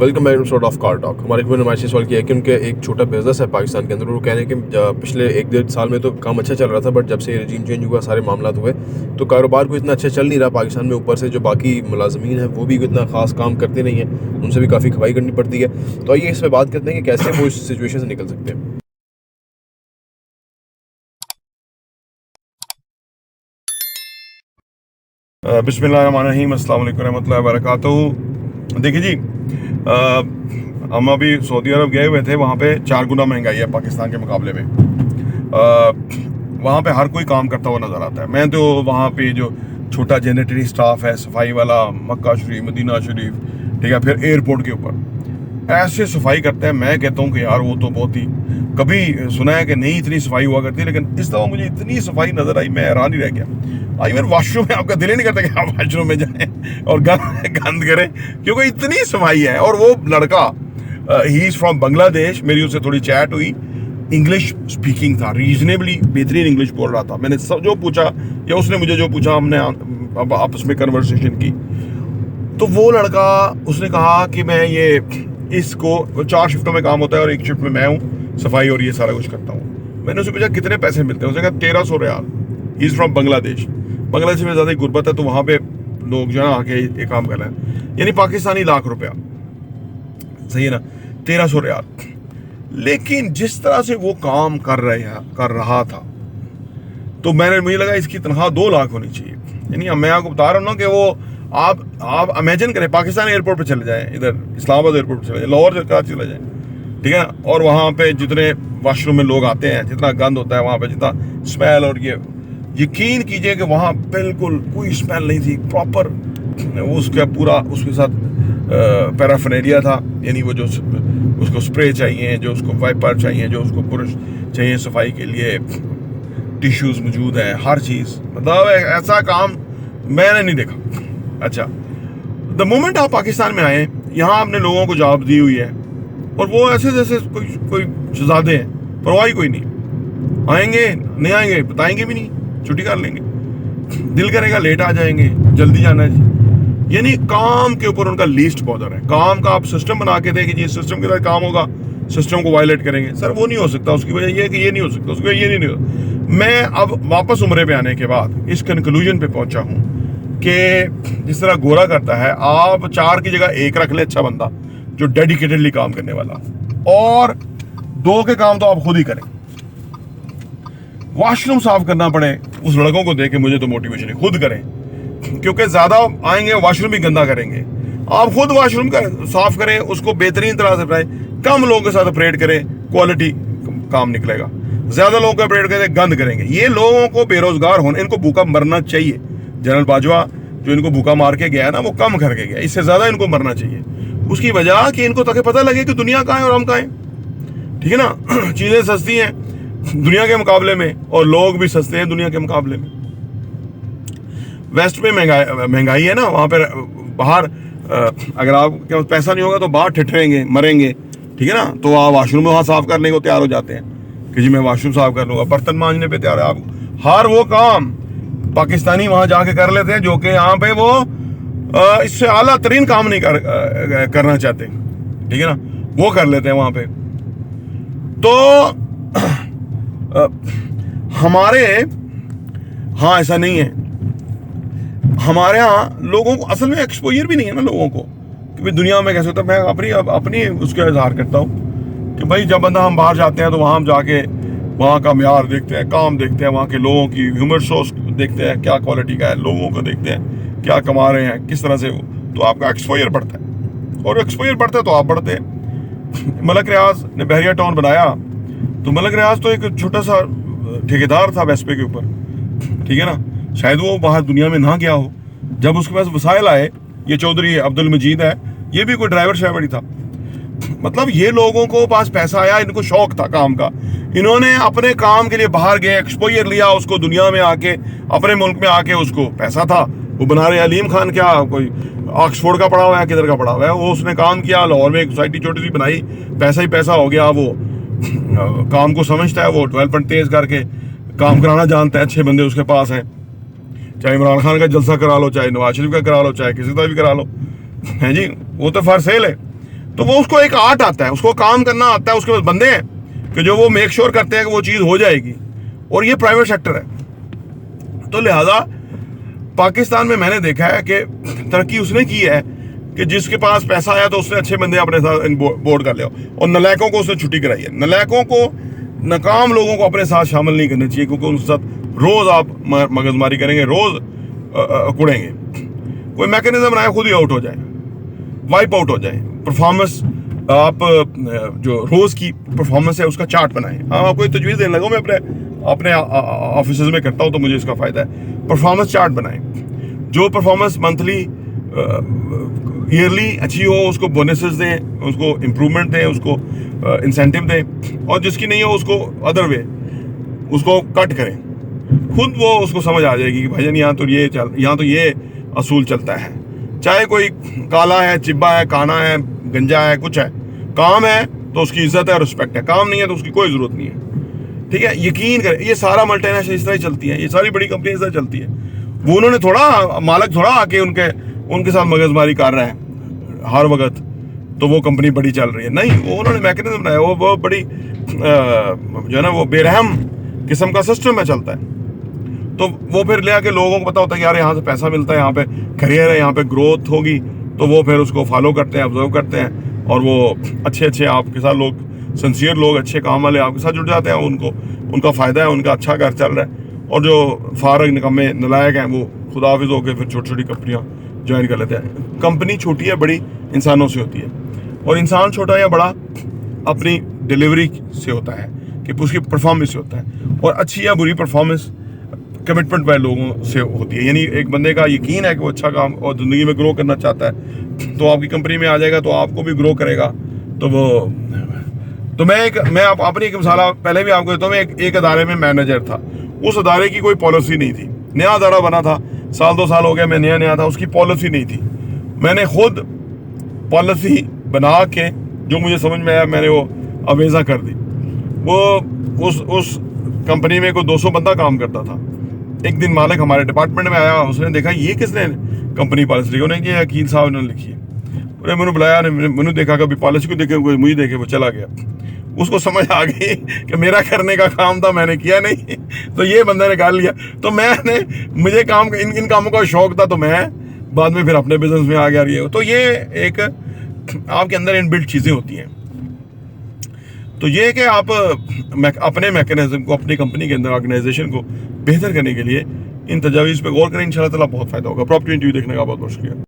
Welcome back to sort of car talk. हमारे एक नुमाइश ने सवाल किया कि उनके एक छोटा बिजनेस है पाकिस्तान के अंदर। वो कह रहे हैं कि पिछले 1-1.5 साल में तो काम अच्छा चल रहा था, बट जब से रजीम चेंज हुआ, सारे मामला हुए, तो कारोबार को इतना अच्छा चल नहीं रहा पाकिस्तान में। ऊपर से जो बाकी मुलाजमीन हैं वो भी इतना खास काम करते नहीं हैं, उनसे भी काफ़ी खवाई करनी पड़ती है। तो आइए इस पर बात करते हैं कि कैसे वो इस सिचुएशन से निकल सकते हैं। बिस्मिल्लाहिर्रहमानिर्रहीम, अस्सलाम वालेकुम रहमतुल्लाहि व बरकातहू। देखिए जी, हम अभी सऊदी अरब गए हुए थे। वहाँ पे 4 गुना महंगाई है पाकिस्तान के मुकाबले में। वहाँ पे हर कोई काम करता हुआ नज़र आता है। मैं तो वहाँ पे जो छोटा जेनेटरी स्टाफ है, सफाई वाला, मक्का शरीफ, मदीना शरीफ, ठीक है, फिर एयरपोर्ट के ऊपर ऐसे सफाई करते हैं। मैं कहता हूँ कि यार वो तो बहुत ही, कभी सुना है कि नहीं इतनी सफाई हुआ करती, लेकिन इस दफ़ा मुझे इतनी सफाई नज़र आई, मैं हैरान ही रह गया। इवन वॉशरूम में आपका दिल ही नहीं करता कि आप वॉशरूम में जाएं और गंद करें, क्योंकि इतनी सफाई है। और वो लड़का, ही इज़ फ्रॉम बांग्लादेश, मेरी उससे थोड़ी चैट हुई, इंग्लिश स्पीकिंग था, रीजनेबली बेहतरीन इंग्लिश बोल रहा था। मैंने सब जो पूछा या उसने मुझे जो पूछा, हमने आपस में कन्वर्सेशन की। तो वो लड़का, उसने कहा कि मैं ये इसको 4 शिफ्टों में काम होता है और एक शिफ्ट में मैं हूँ सफाई और ये सारा कुछ करता हूँ। मैंने उससे पूछा कितने पैसे मिलते हैं, उसने कहा 1300 रियाल। He is from Bangladesh. Bangladesh में ज़्यादा गुर्बत है, तो वहाँ पे लोग जो है ना आके ये काम कर रहे हैं, यानी पाकिस्तानी लाख रुपया, सही है ना, 1300 रियाल। लेकिन जिस तरह से वो काम कर रहा था, तो मुझे लगा इसकी तनख्वाह 2 लाख होनी चाहिए। यानी मैं आपको बता रहा हूँ ना कि वो आप इमेजिन करें, पाकिस्तान एयरपोर्ट पे चले जाएं, इधर इस्लामाबाद एयरपोर्ट पे चले जाएं, लाहौर कराची चले जाएं, ठीक है ना, और वहाँ पे जितने वॉशरूम में लोग आते हैं, जितना गंद होता है वहाँ पे, जितना स्मेल, और ये यकीन कीजिए कि वहाँ बिल्कुल कोई स्मेल नहीं थी, प्रॉपर उसका पूरा उसके साथ पैराफिनेरिया था, यानी वो जो उसको स्प्रे चाहिए, जो उसको वाइपर चाहिए, जो उसको ब्रश चाहिए सफाई के लिए, टिश्यूज़ मौजूद हैं, हर चीज़। मतलब ऐसा काम मैंने नहीं देखा। अच्छा, द मोमेंट आप पाकिस्तान में आए, यहाँ आपने लोगों को जॉब दी हुई है, और वो ऐसे जैसे कोई शहजादे हैं, परवाह कोई नहीं। आएंगे नहीं आएंगे बताएंगे भी नहीं, छुट्टी कर लेंगे, दिल करेगा लेट आ जाएंगे, जल्दी जाना है जी। यानी काम के ऊपर उनका लीस्ट बॉर्डर है। काम का आप सिस्टम बना के दें कि जी सिस्टम के साथ काम होगा, सिस्टम को वायलेट करेंगे, सर वो नहीं हो सकता। उसकी वजह ये है कि ये नहीं हो सकता, उसकी वजह ये नहीं हो। मैं अब वापस उम्रे पे आने के बाद इस कंक्लूजन पे पहुंचा हूँ कि जिस तरह गोरा करता है, आप 4 की जगह 1 रख ले, अच्छा बंदा जो डेडिकेटेडली काम करने वाला, और 2 के काम तो आप खुद ही करें। वॉशरूम साफ करना पड़े उस लड़कों को देख के मुझे तो मोटिवेशन है, खुद करें, क्योंकि ज्यादा आएंगे वॉशरूम भी गंदा करेंगे। आप खुद वॉशरूम साफ करें, उसको बेहतरीन तरह से बनाएं, कम लोगों के साथ ऑपरेट करें, क्वालिटी काम निकलेगा। ज्यादा लोगों को ऑपरेट करें, गंद करेंगे। ये लोगों को बेरोजगार होने, इनको भूखा मरना चाहिए। जनरल बाजवा जो इनको भूखा मार के गया है ना, वो कम करके गया, इससे ज्यादा इनको मरना चाहिए। उसकी वजह कि इनको ताकि पता लगे कि दुनिया कहाँ है और हम कहाँ हैं, ठीक है ना। चीजें सस्ती हैं दुनिया के मुकाबले में, और लोग भी सस्ते हैं दुनिया के मुकाबले में। वेस्ट में महंगाई है ना, वहाँ पर बाहर अगर आपके पास पैसा नहीं होगा तो बाहर ठिठरेंगे, मरेंगे, ठीक है ना। तो आप वॉशरूम में वहाँ साफ करने को तैयार हो जाते हैं कि जी मैं वॉशरूम साफ कर लूँगा, बर्तन मांजने पे तैयार है। आप हर वो काम पाकिस्तानी वहाँ जाके कर लेते हैं जो कि यहाँ पे वो इससे आला तरीन काम नहीं करना चाहते, ठीक है ना, वो कर लेते हैं वहाँ पे। तो हमारे हाँ ऐसा नहीं है। हमारे यहाँ लोगों को असल में एक्सपोजर भी नहीं है ना लोगों को कि भाई दुनिया में कैसे होता है। मैं अपनी उसका इजहार करता हूँ कि भाई जब बंदा हम बाहर जाते हैं तो वहाँ हम जाके वहाँ का म्यार देखते हैं, काम देखते हैं, वहाँ के लोगों की ह्यूमन सोर्स देखते हैं, क्या क्वालिटी का है, लोगों को देखते हैं क्या कमा रहे हैं, किस तरह से, तो आपका एक्सपोजर बढ़ता है, और एक्सपोजर बढ़ता है तो आप बढ़ते हैं। मलक रियाज ने बहरिया टाउन बनाया, तो मलक रियाज तो एक छोटा सा ठेकेदार था वेस्पे के ऊपर, ठीक है ना, शायद वो बाहर दुनिया में ना गया हो। जब उसके पास वसाइल आए, ये चौधरी अब्दुल मजीद है, ये भी कोई ड्राइवर शाइवर ही था। मतलब ये लोगों को पास पैसा आया, इनको शौक था काम का, इन्होंने अपने काम के लिए बाहर गए, एक्सपोजर लिया, उसको दुनिया में आके, अपने मुल्क में आके, उसको पैसा था, वो बना रहे। अलीम खान क्या कोई ऑक्सफोर्ड का पढ़ा हुआ है, किधर का पढ़ा हुआ है, वो उसने काम किया, लाहौर में एक सोसाइटी छोटी सी बनाई, पैसा ही पैसा हो गया। वो काम को समझता है, वो डेवलपमेंट तेज करके काम कराना जानता है, अच्छे बंदे उसके पास हैं। चाहे इमरान खान का जलसा करा लो, चाहे नवाज शरीफ का करा लो, चाहे किसी का भी करा लो, है जी, वो तो फॉर सेल है। तो वो उसको एक आर्ट आता है, उसको काम करना आता है, उसके पास बंदे हैं कि जो वो मेक श्योर करते हैं कि वो चीज़ हो जाएगी, और ये प्राइवेट सेक्टर है। तो लिहाजा पाकिस्तान में मैंने देखा है कि तरक्की उसने की है कि जिसके पास पैसा आया तो उसने अच्छे बंदे अपने साथ बोर्ड कर लिया, और नलायकों को उसने छुट्टी कराई है। नलायकों को, नाकाम लोगों को अपने साथ शामिल नहीं करना चाहिए, क्योंकि उनके साथ रोज़ आप मगजमारी करेंगे, रोज़ कुड़ेंगे। कोई मैकेनिज्म बनाए खुद ही आउट हो जाए, वाइप आउट हो जाए। परफॉर्मेंस, आप जो रोज़ की परफॉर्मेंस है उसका चार्ट बनाएं। हाँ, आपको तजवीज़ देने लगा, मैं अपने ऑफिस में करता हूँ तो मुझे इसका फ़ायदा है। परफॉर्मेंस चार्ट बनाएं, जो परफॉर्मेंस मंथली ईयरली अच्छी हो उसको बोनसेस दें, उसको इम्प्रूवमेंट दें, उसको इंसेंटिव दें, और जिसकी नहीं हो उसको अदर वे उसको कट करें। खुद वो उसको समझ आ जाएगी कि भाईजान यहाँ तो ये असूल चलता है। चाहे कोई काला है, चिब्बा है, काना है, गंजा है, कुछ है, काम है तो उसकी इज्जत है और रिस्पेक्ट है, काम नहीं है तो उसकी कोई ज़रूरत नहीं है। ठीक है, यकीन करें, ये सारा मल्टीनेशनल इस तरह ही चलती है, ये सारी बड़ी कंपनी इस तरह चलती है। वो उन्होंने थोड़ा, मालिक थोड़ा आके उनके साथ मगजमारी कर रहा है हर वक्त तो वो कंपनी बड़ी चल रही है, नहीं। वो उन्होंने मैकेनिज्म बनाया, वो बड़ी जो है ना वो बेरहम किस्म का सिस्टम है, चलता है। तो वो फिर ले आके लोगों को पता होता है कि यार यहाँ से पैसा मिलता है, यहाँ पे करियर है, यहाँ पे ग्रोथ होगी, तो वो फिर उसको फॉलो करते हैं, ऑब्जर्व करते हैं, और वो अच्छे आपके साथ लोग, सिंसियर लोग, अच्छे काम वाले आपके साथ जुड़ जाते हैं। उनका फ़ायदा है, उनका अच्छा घर चल रहा है, और जो फारग निकम्मे नलायक हैं वो खुदाफिज होकर फिर छोटी छोटी कंपनियाँ ज्वाइन कर लेते हैं। कंपनी छोटी या बड़ी इंसानों से होती है, और इंसान छोटा या बड़ा अपनी डिलीवरी से होता है, कि उसकी परफॉर्मेंस से होता है, और अच्छी या बुरी परफॉर्मेंस कमिटमेंट वाले लोगों से होती है। यानी एक बंदे का यकीन है कि वो अच्छा काम और ज़िंदगी में ग्रो करना चाहता है तो आपकी कंपनी में आ जाएगा, तो आपको भी ग्रो करेगा। तो मैं अपनी एक मिसाल पहले भी आपको देता हूँ। मैं एक अदारे में मैनेजर था, उस अदारे की कोई पॉलिसी नहीं थी, नया अदारा बना था, 1-2 साल हो गया, मैं नया था, उसकी पॉलिसी नहीं थी। मैंने खुद पॉलिसी बना के जो मुझे समझ में आया मैंने वो अवेजा कर दी। वो उस कंपनी में कोई 200 बंदा काम करता था। एक दिन मालिक हमारे डिपार्टमेंट में आया, उसने देखा ये किसने कंपनी पॉलिसी लिखी, उन्हें ये वकील साहब ने लिखी है। उन्हें मैंने बुलाया, मैंने देखा, कभी पॉलिसी को देखे, कोई मुझे देखे, वो चला गया। उसको समझ आ गई कि मेरा करने का काम था, मैंने किया नहीं, तो ये बंदे ने निकाल लिया। तो मुझे काम इन कामों का शौक था, तो मैं बाद में फिर अपने बिजनेस में आ गया। तो ये एक आपके अंदर इनबिल्ट चीज़ें होती हैं। तो ये कि आप अपने मैकेनिज्म को, अपनी कंपनी के अंदर ऑर्गेनाइजेशन को बेहतर करने के लिए इन तजावीज़ पे गौर करें। इंशाल्लाह ताला बहुत फ़ायदा होगा। प्रॉपर्टी इंटरव्यू देखने का बहुत बहुत शुक्रिया।